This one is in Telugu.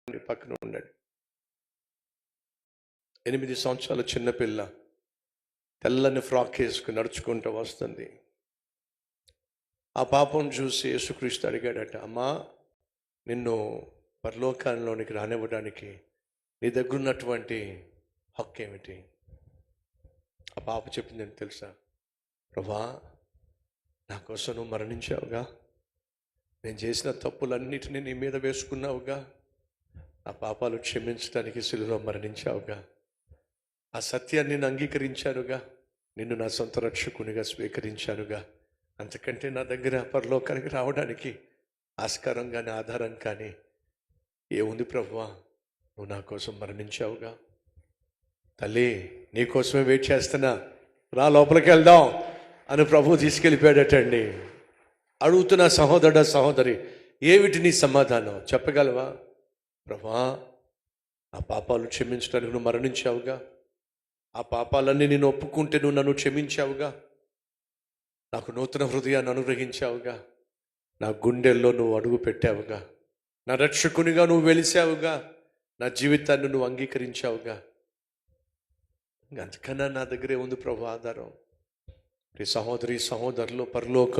పక్కన ఉండండి. 8 సంవత్సరాల చిన్నపిల్ల తెల్లని ఫ్రాక్ వేసుకుని నడుచుకుంటూ వస్తుంది. ఆ పాపం చూసి యేసుక్రీస్తు అడిగాడట, అమ్మా, నిన్ను పరలోకంలోనికి రానివ్వడానికి నీ దగ్గర ఉన్నటువంటి హక్కు ఏమిటి? ఆ పాప చెప్పింది ఏంటి తెలుసా? ప్రభా, నా కోసం నువ్వు మరణించావుగా, నేను చేసిన తప్పులన్నిటినీ నీ మీద వేసుకున్నావుగా, నా పాపాలు క్షమించడానికి సిలువలో మరణించావుగా, ఆ సత్యాన్ని నేను అంగీకరించానుగా, నిన్ను నా సొంత రక్షకునిగా స్వీకరించానుగా, అంతకంటే నా దగ్గర పరలోకానికి రావడానికి ఆస్కారం కానీ ఆధారం కానీ ఏముంది ప్రభువా? నువ్వు నా కోసం మరణించావుగా. తల్లి, నీకోసమే వెయిట్ చేస్తున్నా, రా లోపలికి వెళ్దాం అని ప్రభువు తీసుకెళ్ళిపోయాడటండి. అడుగుతున్న సహోదరుడ సహోదరి, ఏమిటి నీ సమాధానం చెప్పగలవా? ప్రభువా, ఆ పాపాలు క్షమించడానికి నువ్వు మరణించావుగా, ఆ పాపాలన్నీ నేను ఒప్పుకుంటే నువ్వు నన్ను క్షమించావుగా, నాకు నూతన హృదయాన్ని అనుగ్రహించావుగా, నా గుండెల్లో నువ్వు అడుగు పెట్టావుగా, నా రక్షకునిగా నువ్వు వెలిసావుగా, నా జీవితాన్ని నువ్వు అంగీకరించావుగా, అంతకన్నా నా దగ్గరే ఉంది ప్రభు ఆధారం. సహోదరి సహోదరులు, పరలోకం